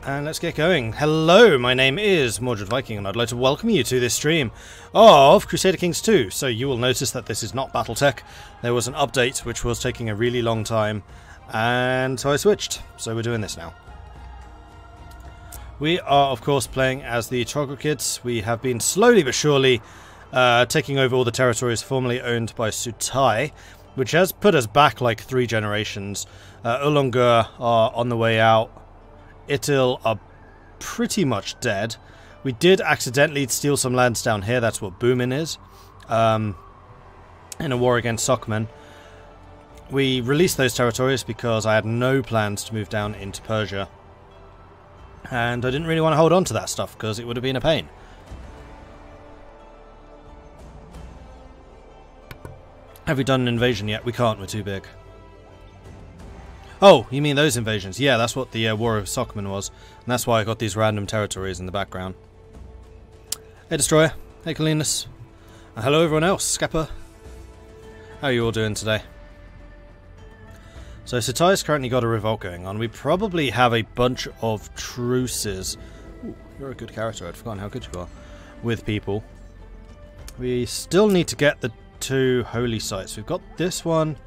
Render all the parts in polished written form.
and let's get going. Hello, my name is Mordred Viking, and I'd like to welcome you to this stream of Crusader Kings II. So you will notice that this is not Battletech. There was an update which was taking a really long time, and so I switched. So we're doing this now. We are, of course, playing as the Troglodytes. We have been slowly but surely taking over all the territories formerly owned by Sutai, which has put us back like 3 generations. Ulungur are on the way out. Itil are pretty much dead. We did accidentally steal some lands down here. That's what Boomin is. In a war against Sockmen. We released those territories because I had no plans to move down into Persia. And I didn't really want to hold on to that stuff because it would have been a pain. Have we done an invasion yet? We can't, we're too big. Oh, you mean those invasions? Yeah, that's what the War of Sockmen was. And that's why I got these random territories in the background. Hey Destroyer. Hey Kalinus. And hello everyone else. Scapper. How are you all doing today? So Sutai's currently got a revolt going on. We probably have a bunch of truces. Ooh, you're a good character. I'd forgotten how good you are. With people. We still need to get the 2 holy sites. We've got this one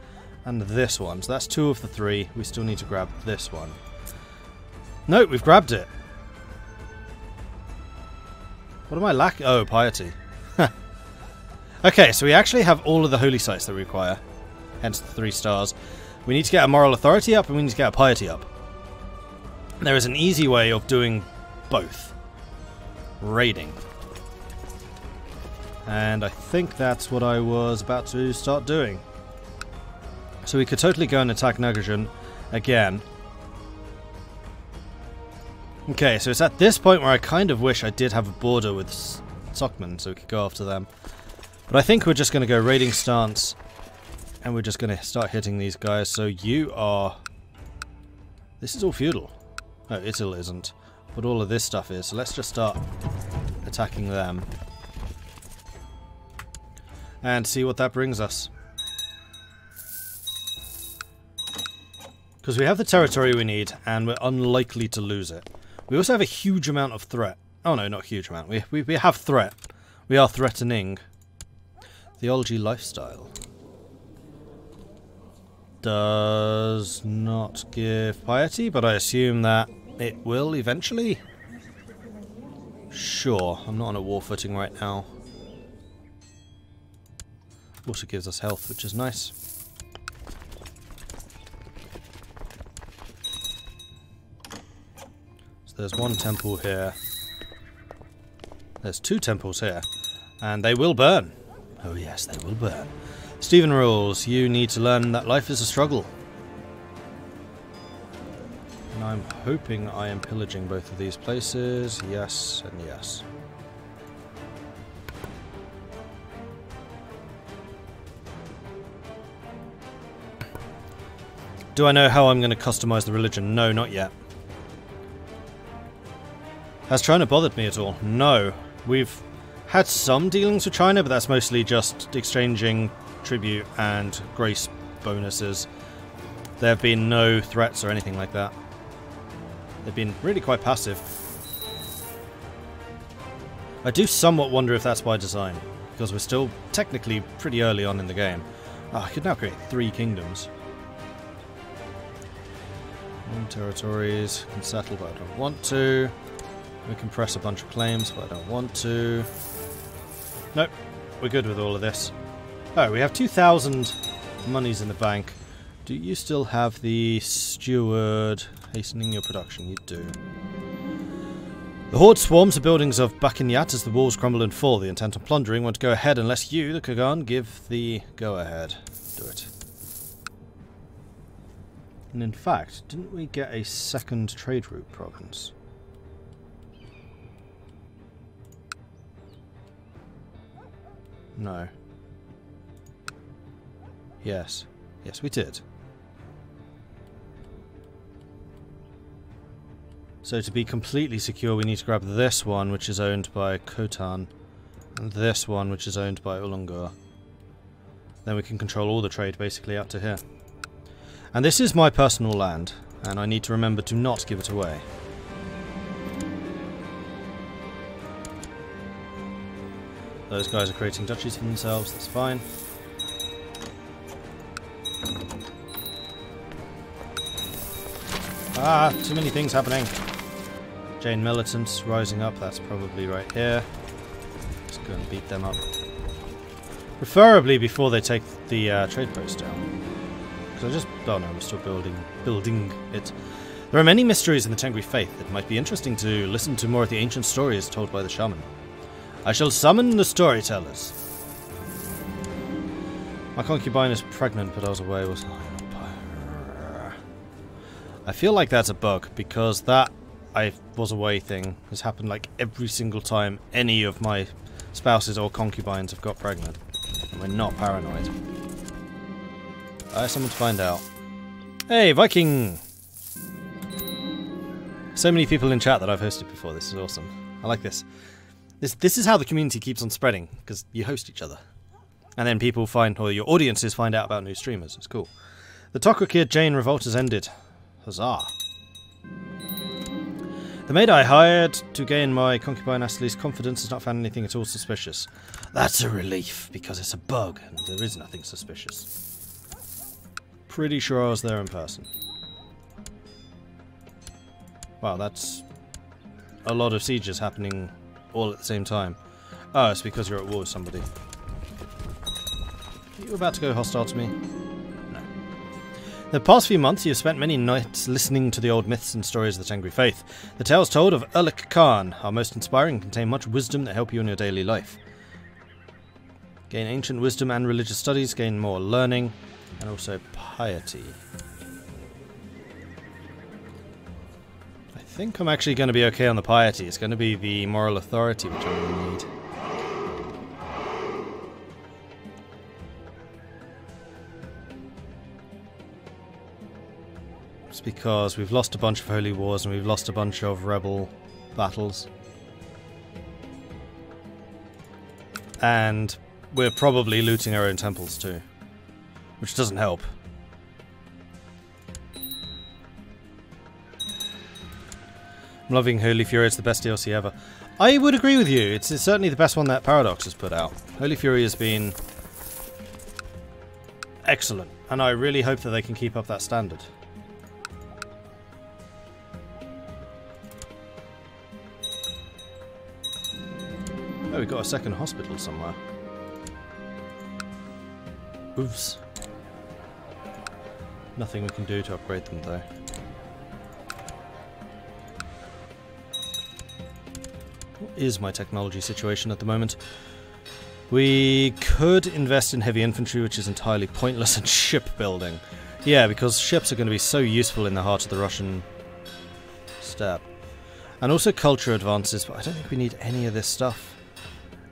and this one. So that's 2 of the 3. We still need to grab this one. No, we've grabbed it. What am I lacking? Oh, piety. Okay, so we actually have all of the holy sites that we require. Hence the 3 stars. We need to get a moral authority up and we need to get a piety up. There is an easy way of doing both. Raiding. And I think that's what I was about to start doing. So we could totally go and attack Nagajan again. Okay, so it's at this point where I kind of wish I did have a border with Sockmen so we could go after them. But I think we're just going to go raiding stance. And we're just going to start hitting these guys. So you are... This is all feudal. No, Itil isn't. But all of this stuff is. So let's just start attacking them. And see what that brings us. Because we have the territory we need, and we're unlikely to lose it. We also have a huge amount of threat. Oh no, not a huge amount. We have threat. We are threatening. Theology lifestyle. Does not give piety, but I assume that it will eventually. Sure, I'm not on a war footing right now. Also gives us health, which is nice. So there's 1 temple here. There's 2 temples here. And they will burn. Oh yes, they will burn. Stephen rules, you need to learn that life is a struggle. And I'm hoping I am pillaging both of these places. Yes and yes. Do I know how I'm going to customize the religion? No, not yet. Has China bothered me at all? No. We've had some dealings with China, but that's mostly just exchanging tribute and grace bonuses. There have been no threats or anything like that. They've been really quite passive. I do somewhat wonder if that's by design, because we're still technically pretty early on in the game. Oh, I could now create 3 kingdoms. 1 territories, can settle but I don't want to. We can press a bunch of claims but I don't want to. Nope, we're good with all of this. Oh, we have 2,000 monies in the bank. Do you still have the steward hastening your production? You do. The horde swarms the buildings of Bakinyat as the walls crumble and fall. The intent on plundering won't go ahead unless you, the Kagan, give the go-ahead. Do it. And in fact, didn't we get a 2nd trade route province? No. Yes. Yes, we did. So to be completely secure, we need to grab this one, which is owned by Khotan, and this one, which is owned by Ulungur. Then we can control all the trade, basically, up to here. And this is my personal land, and I need to remember to not give it away. Those guys are creating duchies for themselves, that's fine. Ah, too many things happening. Jain militants rising up, that's probably right here. Let's go and beat them up. Preferably before they take the trade post down. Because I just... oh no, I'm still building it. There are many mysteries in the Tengri faith. It might be interesting to listen to more of the ancient stories told by the shaman. I shall summon the storytellers. My concubine is pregnant, but I was away. I feel like that's a bug, because that I was away thing has happened like every single time any of my spouses or concubines have got pregnant. And we're not paranoid. I have someone to find out. Hey, Viking! So many people in chat that I've hosted before. This is awesome. I like this. This is how the community keeps on spreading, because you host each other. And then people find, or your audiences find out about new streamers. It's cool. The Tokrakir Jain revolt has ended. Huzzah. The maid I hired to gain my concubine Astley's confidence has not found anything at all suspicious. That's a relief, because it's a bug, and there is nothing suspicious. Pretty sure I was there in person. Wow, that's a lot of sieges happening all at the same time. Oh, it's because you're at war with somebody. Are you about to go hostile to me? No. The past few months you've spent many nights listening to the old myths and stories of the Tengri faith. The tales told of Erlik Khan are most inspiring and contain much wisdom that help you in your daily life. Gain ancient wisdom and religious studies, gain more learning, and also piety. I think I'm actually going to be okay on the piety. It's going to be the moral authority which I'm going to need. It's because we've lost a bunch of holy wars and we've lost a bunch of rebel battles. And we're probably looting our own temples too, which doesn't help. I'm loving Holy Fury, it's the best DLC ever. I would agree with you, it's certainly the best one that Paradox has put out. Holy Fury has been excellent, and I really hope that they can keep up that standard. Oh, we got a second hospital somewhere. Oops. Nothing we can do to upgrade them though. What is my technology situation at the moment? We could invest in heavy infantry, which is entirely pointless, and shipbuilding. Yeah, because ships are going to be so useful in the heart of the Russian steppe. And also culture advances, but I don't think we need any of this stuff.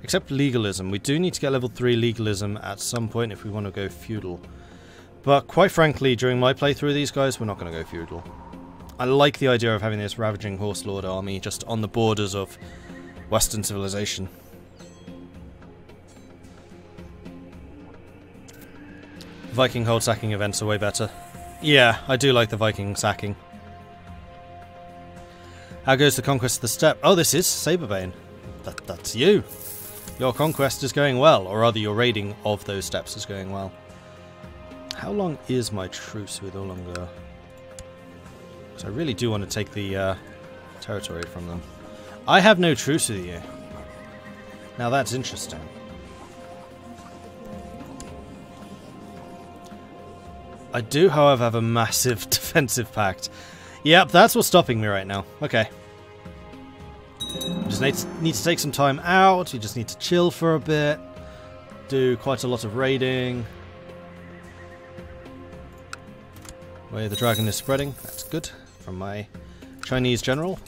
Except legalism. We do need to get level 3 legalism at some point if we want to go feudal. But quite frankly, during my playthrough of these guys, we're not going to go feudal. I like the idea of having this ravaging horse lord army just on the borders of Western civilization. Viking hold sacking events are way better. Yeah, I do like the Viking sacking. How goes the conquest of the steppe? Oh, this is Saberbane. That's you. Your conquest is going well, or rather your raiding of those steppes is going well. How long is my truce with Olonga? Because I really do want to take the territory from them. I have no truce with you. Now that's interesting. I do, however, have a massive defensive pact. Yep, that's what's stopping me right now. Okay. We just need to take some time out. We just need to chill for a bit. Do quite a lot of raiding. Way of the dragon is spreading. That's good. From my Chinese general.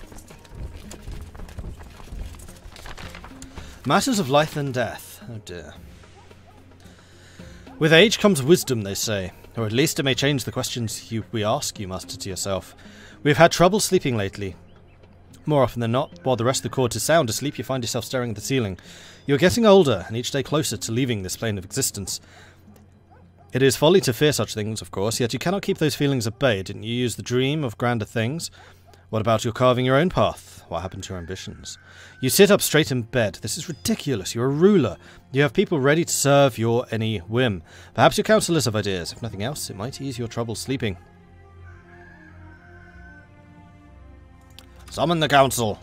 Matters of life and death. Oh dear. With age comes wisdom, they say. Or at least it may change the questions we ask, you muster to yourself. We've had trouble sleeping lately. More often than not, while the rest of the court is sound asleep, you find yourself staring at the ceiling. You're getting older, and each day closer to leaving this plane of existence. It is folly to fear such things, of course, yet you cannot keep those feelings at bay. Didn't you use the dream of grander things? What about your carving your own path? What happened to your ambitions? You sit up straight in bed. This is ridiculous. You're a ruler. You have people ready to serve your any whim. Perhaps your council is of ideas. If nothing else, it might ease your trouble sleeping. Summon the council.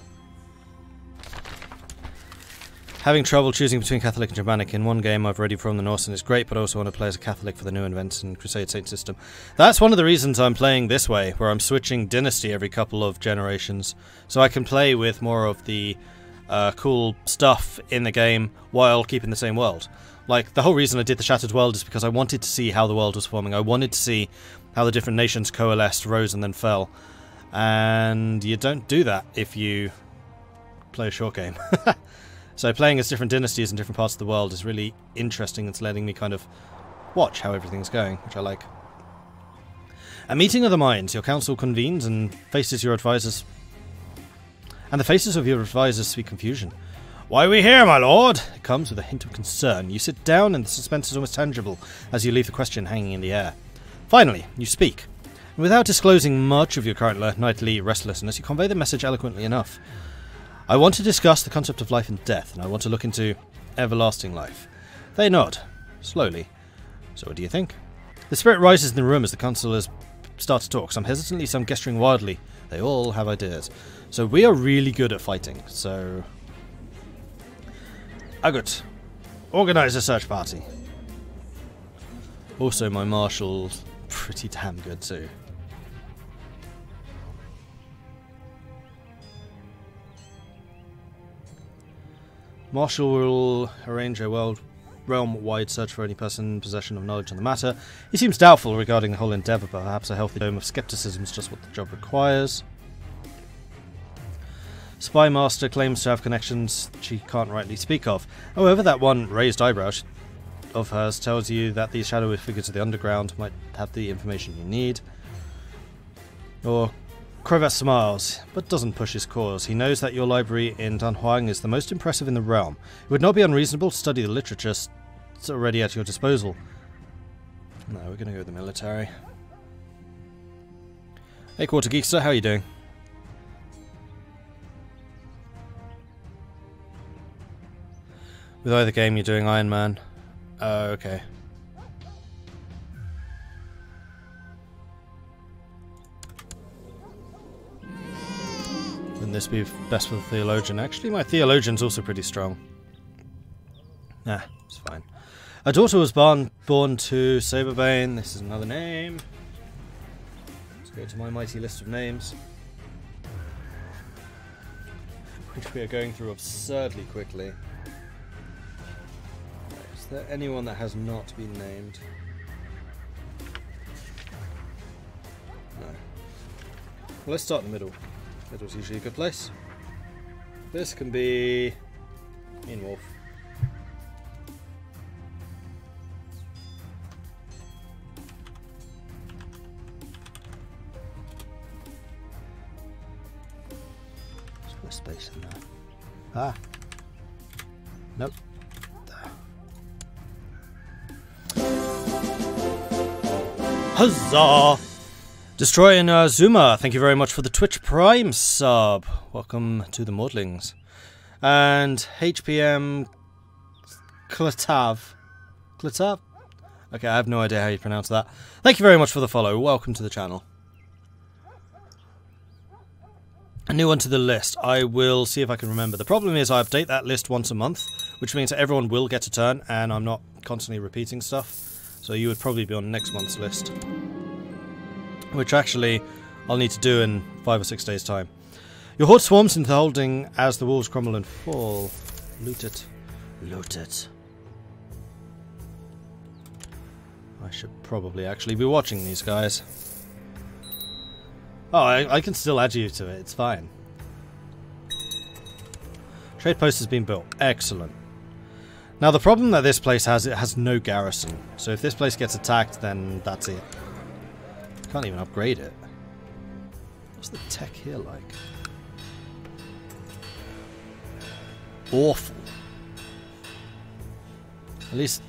Having trouble choosing between Catholic and Germanic. In one game I've already from the Norse and it's great, but I also want to play as a Catholic for the new events in Crusade Saint system. That's one of the reasons I'm playing this way, where I'm switching dynasty every couple of generations. So I can play with more of the cool stuff in the game while keeping the same world. Like, the whole reason I did the Shattered World is because I wanted to see how the world was forming. I wanted to see how the different nations coalesced, rose and then fell. And you don't do that if you play a short game. So playing as different dynasties in different parts of the world is really interesting. It's letting me kind of watch how everything's going, which I like. A meeting of the minds. Your council convenes and faces your advisors. And the faces of your advisors speak confusion. Why are we here, my lord? It comes with a hint of concern. You sit down and the suspense is almost tangible as you leave the question hanging in the air. Finally, you speak. And without disclosing much of your current nightly restlessness, you convey the message eloquently enough. I want to discuss the concept of life and death, and I want to look into everlasting life. They nod, slowly. So what do you think? The spirit rises in the room as the councillors start to talk, some hesitantly, some gesturing wildly. They all have ideas. So we are really good at fighting, so... Agut, organise a search party. Also, my marshal's pretty damn good too. Marshal will arrange a realm-wide search for any person in possession of knowledge on the matter. He seems doubtful regarding the whole endeavour, but perhaps a healthy dome of scepticism is just what the job requires. Spy Master claims to have connections she can't rightly speak of. However, that one raised eyebrow of hers tells you that these shadowy figures of the underground might have the information you need. Or Crevat smiles, but doesn't push his cause. He knows that your library in Dunhuang is the most impressive in the realm. It would not be unreasonable to study the literature that's already at your disposal. No, we're going to go with the military. Hey, Quarter Geekster, how are you doing? With either game, you're doing Iron Man. Oh, okay. Wouldn't this be best for the Theologian? Actually, my Theologian's also pretty strong. Nah, it's fine. A daughter was born to Saberbane. This is another name. Let's go to my mighty list of names, which we are going through absurdly quickly. Is there anyone that has not been named? No. Well, let's start in the middle. Middle's usually a good place. This can be Mean Wolf. Let's put a space in there. Ah. Nope. Huzzah! Destroy and Zuma, thank you very much for the Twitch Prime sub. Welcome to the Mordlings. And HPM Klatav. Klatav? Okay, I have no idea how you pronounce that. Thank you very much for the follow. Welcome to the channel. A new one to the list. I will see if I can remember. The problem is I update that list once a month, which means that everyone will get a turn, and I'm not constantly repeating stuff. So you would probably be on next month's list. Which actually I'll need to do in 5 or 6 days' time. Your horde swarms into the holding as the walls crumble and fall. Loot it. Loot it. I should probably actually be watching these guys. Oh, I can still add you to it. It's fine. Trade post has been built. Excellent. Now the problem that this place has, it has no garrison. So if this place gets attacked, then that's it. Can't even upgrade it. What's the tech here like? Awful. At least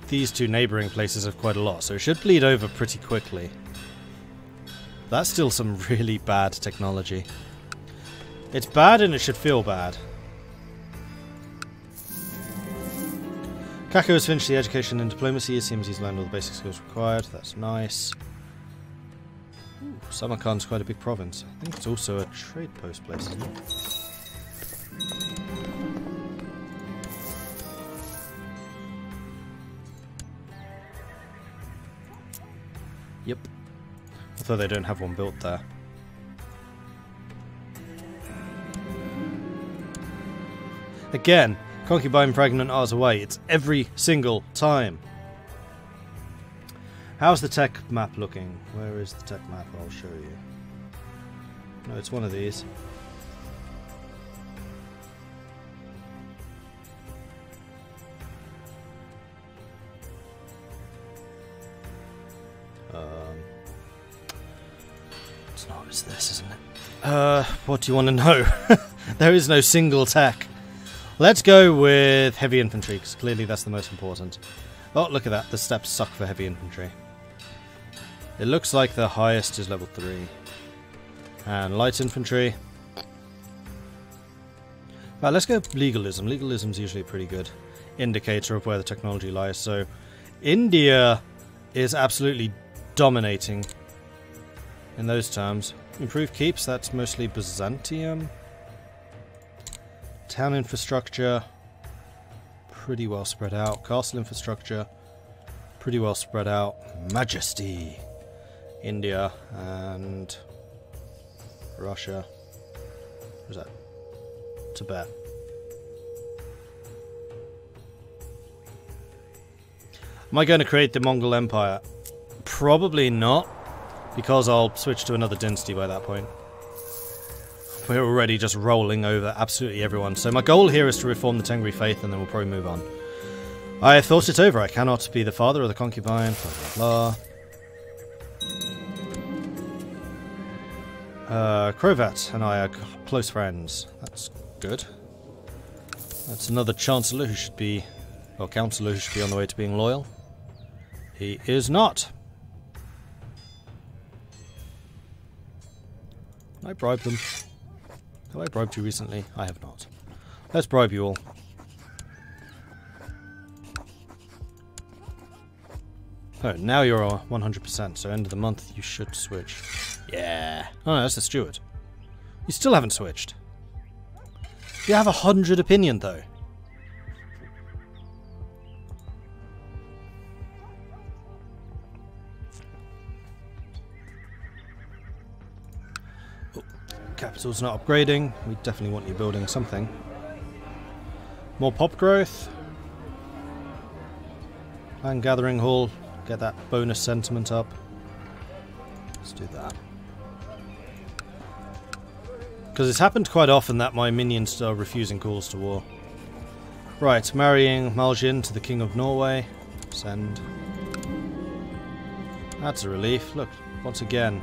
these two neighbouring places have quite a lot, so it should bleed over pretty quickly. That's still some really bad technology. It's bad and it should feel bad. Kako has finished the education in diplomacy. It seems he's learned all the basic skills required. That's nice. Ooh, Samarkand's quite a big province. I think it's also a trade post place, isn't it? Yep. Although they don't have one built there. Again, concubine pregnant hours away. It's every single time. How's the tech map looking? Where is the tech map? I'll show you. No, it's one of these. It's not as this, isn't it? What do you want to know? There is no single tech. Let's go with heavy infantry, because clearly that's the most important. Oh, look at that. The steps suck for heavy infantry. It looks like the highest is level 3. And light infantry. Right, let's go legalism. Legalism's usually a pretty good indicator of where the technology lies. So, India is absolutely dominating in those terms. Improved keeps, that's mostly Byzantium. Town infrastructure, pretty well spread out. Castle infrastructure, pretty well spread out. Majesty, India and Russia. Where's that? Tibet. Am I going to create the Mongol Empire? Probably not, because I'll switch to another dynasty by that point. We're already just rolling over absolutely everyone. So my goal here is to reform the Tengri faith, and then we'll probably move on. I have thought it over. I cannot be the father of the concubine. Blah, blah, blah. Krovat and I are close friends. That's good. That's another chancellor who should be... well, councillor who should be on the way to being loyal. He is not. Can I bribe them? Have I bribed you recently? I have not. Let's bribe you all. Oh, now you're 100%, so end of the month you should switch. Yeah. Oh no, that's the steward. You still haven't switched. You have 100 opinion though. Capital's not upgrading. We definitely want you building something. More pop growth. Land gathering hall. Get that bonus sentiment up. Let's do that. Because it's happened quite often that my minions are refusing calls to war. Right, marrying Maljin to the King of Norway. Send. That's a relief. Look, once again.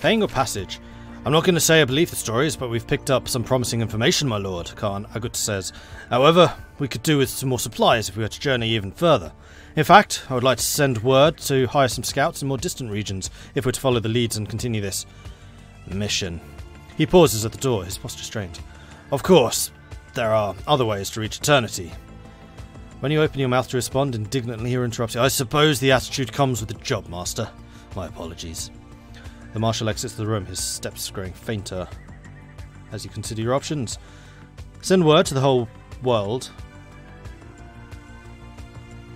Paying your passage. I'm not going to say I believe the stories, but we've picked up some promising information, my lord, Khan Agut says. However, we could do with some more supplies if we were to journey even further. In fact, I would like to send word to hire some scouts in more distant regions if we're to follow the leads and continue this mission. He pauses at the door, his posture strained. Of course, there are other ways to reach eternity. When you open your mouth to respond, indignantly you're interrupted. I suppose the attitude comes with the job, master. My apologies. The marshal exits the room, his steps growing fainter. As you consider your options, send word to the whole world.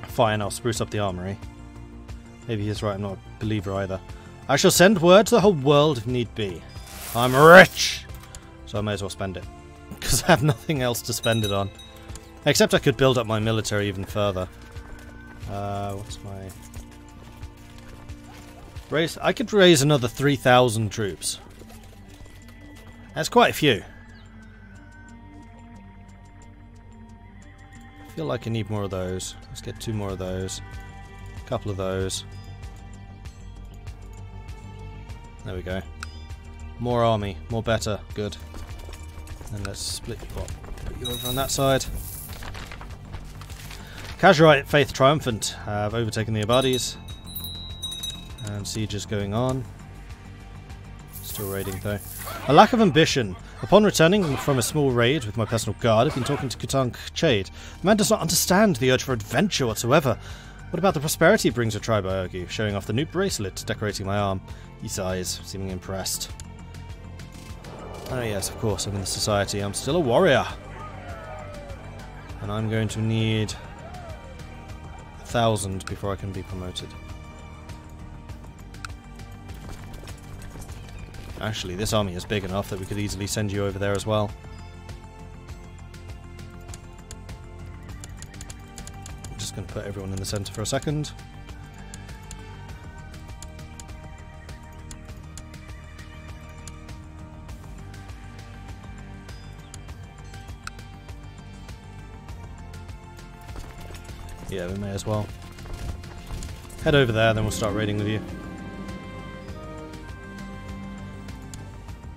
Fine, I'll spruce up the armory. Maybe he's right, I'm not a believer either. I shall send word to the whole world if need be. I'm rich! So I may as well spend it. Because I have nothing else to spend it on. Except I could build up my military even further. What's my... raise? I could raise another 3,000 troops. That's quite a few. I feel like I need more of those. Let's get 2 more of those. A couple of those. There we go. More army. More better. Good. And let's split you up. Put you over on that side. Khazarite Faith Triumphant have overtaken the Abadis. And siege is going on. Still raiding, though. A lack of ambition. Upon returning from a small raid with my personal guard, I've been talking to Kutank Chade. The man does not understand the urge for adventure whatsoever. What about the prosperity it brings a tribe, I argue, showing off the new bracelet decorating my arm. He sighs, seeming impressed. Oh yes, of course, I'm in the society. I'm still a warrior. And I'm going to need 1,000 before I can be promoted. Actually, this army is big enough that we could easily send you over there as well. I'm just going to put everyone in the centre for a second. Yeah, we may as well. Head over there, then we'll start raiding with you.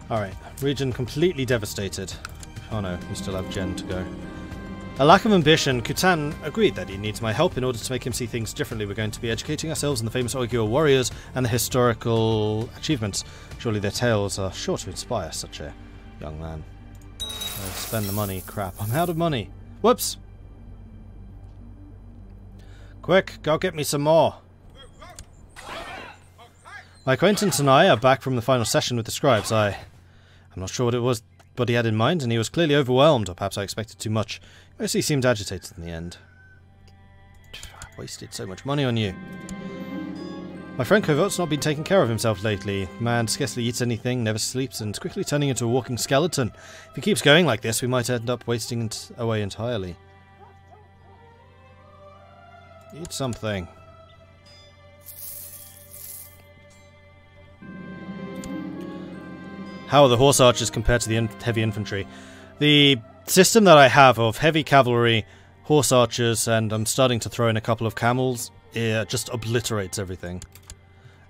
Alright, region completely devastated. Oh no, we still have Jen to go. A lack of ambition. Kutan agreed that he needs my help in order to make him see things differently. We're going to be educating ourselves in the famous Oigure warriors and the historical achievements. Surely their tales are sure to inspire such a young man. I'll spend the money. Crap, I'm out of money. Whoops! Quick, go get me some more. My acquaintance and I are back from the final session with the scribes. I'm not sure what it was, but he had in mind, and he was clearly overwhelmed, or perhaps I expected too much. He mostly seemed agitated in the end. I wasted so much money on you. My friend Covert's not been taking care of himself lately. The man scarcely eats anything, never sleeps, and is quickly turning into a walking skeleton. If he keeps going like this, we might end up wasting away entirely. Eat something. How are the horse archers compared to the heavy infantry? The system that I have of heavy cavalry, horse archers, and I'm starting to throw in a couple of camels, it just obliterates everything.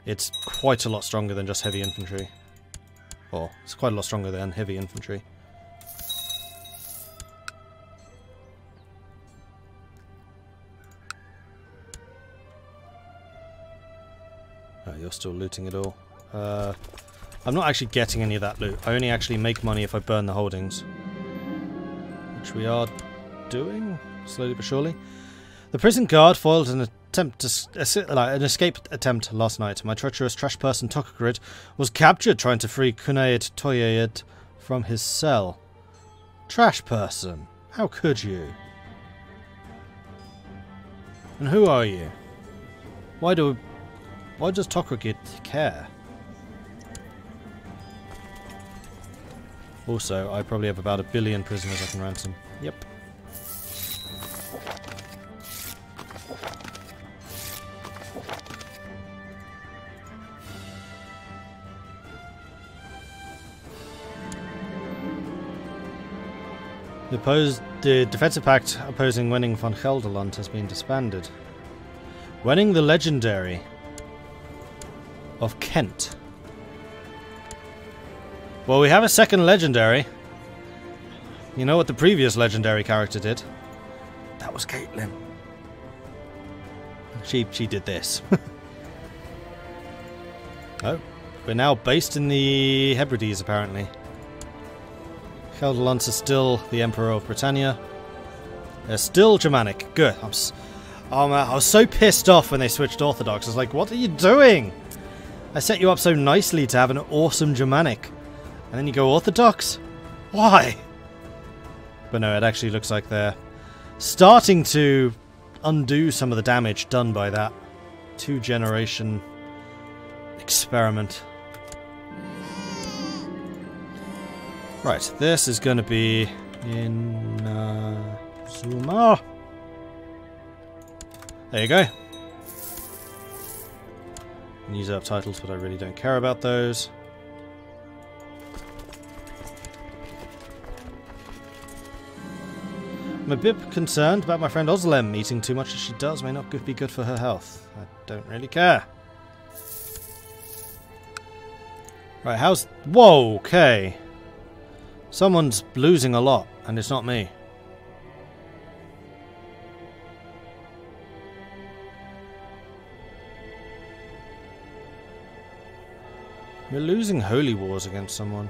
It's quite a lot stronger than just heavy infantry. Or, it's quite a lot stronger than heavy infantry. Oh, you're still looting it all. I'm not actually getting any of that loot. I only actually make money if I burn the holdings. Which we are doing, slowly but surely. The prison guard foiled an escape attempt last night. My treacherous trash person Tokagrid was captured trying to free Kunaid Toyayed from his cell. Trash person? How could you? And who are you? Why does Tokagrid care? Also, I probably have about 1 billion prisoners I can ransom. Yep. The defensive pact opposing Wenning van Gelderland has been disbanded. Wenning the Legendary of Kent. Well, we have a second legendary. You know what the previous legendary character did? That was Caitlyn. She did this. Oh, we're now based in the Hebrides, apparently. Gelderland is still the Emperor of Britannia. They're still Germanic. Good. I was so pissed off when they switched Orthodox. I was like, what are you doing? I set you up so nicely to have an awesome Germanic. And then you go Orthodox? Why? But no, it actually looks like they're starting to undo some of the damage done by that 2-generation experiment. Right, this is going to be in Zuma. There you go. And use up titles, but I really don't care about those. I'm a bit concerned about my friend Ozlem. Eating too much as she does may not be good for her health. I don't really care. Right, how's... Whoa, okay. Someone's losing a lot, and it's not me. We're losing holy wars against someone.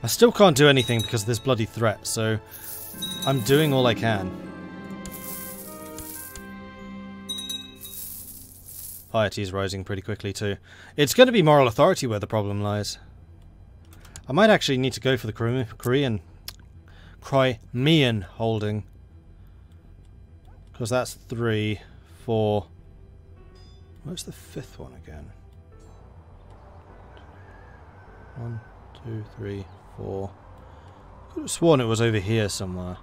I still can't do anything because of this bloody threat, so I'm doing all I can. Piety is rising pretty quickly too. It's going to be moral authority where the problem lies. I might actually need to go for the Crimean holding. Because that's 3, 4... Where's the 5th one again? 1, 2, 3, 4... I could have sworn it was over here somewhere.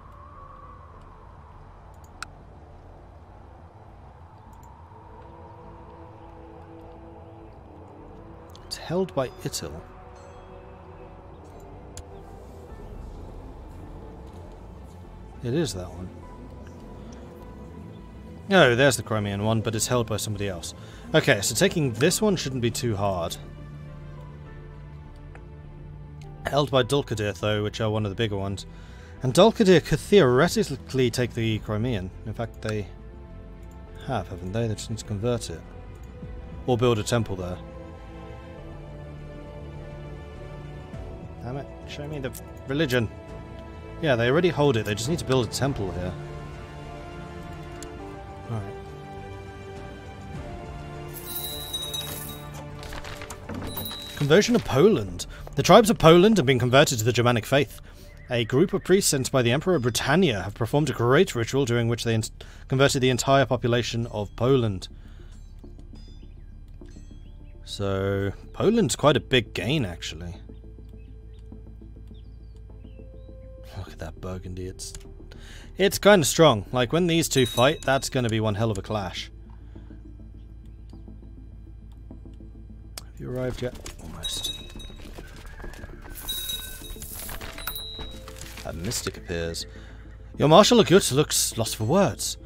It's held by Italy. It is that one. Oh, there's the Crimean one, but it's held by somebody else. Okay, so taking this one shouldn't be too hard. Held by Dulcadir, though, which are one of the bigger ones. And Dulcadir could theoretically take the Crimean. In fact, they have, haven't they? They just need to convert it. Or build a temple there. Damn it, show me the religion. Yeah, they already hold it, they just need to build a temple here. Alright. Conversion of Poland. The tribes of Poland have been converted to the Germanic faith. A group of priests sent by the Emperor of Britannia have performed a great ritual during which they converted the entire population of Poland. So, Poland's quite a big gain, actually. Look at that Burgundy, it's kind of strong. Like, when these two fight, that's going to be one hell of a clash. Have you arrived yet? Almost. A mystic appears. Your Marshal Agut looks lost for words.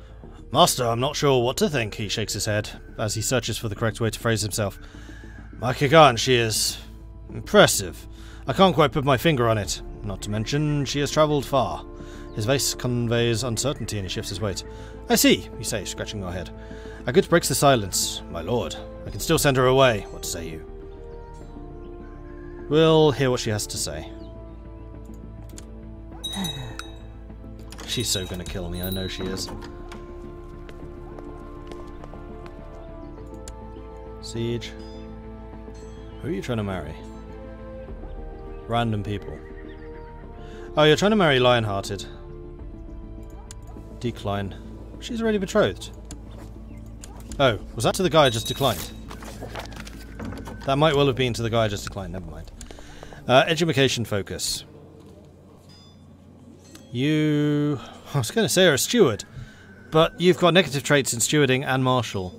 Master, I'm not sure what to think, he shakes his head, as he searches for the correct way to phrase himself. My Kagan, she is impressive. I can't quite put my finger on it. Not to mention, she has travelled far. His face conveys uncertainty and he shifts his weight. I see, you say, scratching your head. Agut breaks the silence. My lord, I can still send her away. What say you? We'll hear what she has to say. She's so gonna kill me, I know she is. Siege. Who are you trying to marry? Random people. Oh, you're trying to marry Lionhearted. Decline. She's already betrothed. Oh, was that to the guy I just declined? That might well have been to the guy I just declined, never mind. Education focus. You... I was going to say you're a steward, but you've got negative traits in stewarding and martial.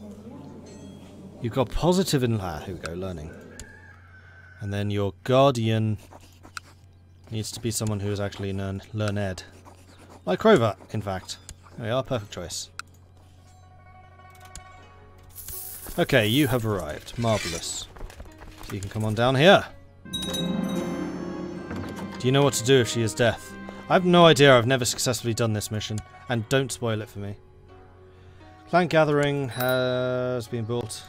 You've got positive in... here we go, learning. And then your guardian needs to be someone who is actually learned. Like Crovat, in fact. There we are, perfect choice. Okay, you have arrived. Marvellous. So you can come on down here. Do you know what to do if she is death? I have no idea, I've never successfully done this mission. And don't spoil it for me. Clan Gathering has been built.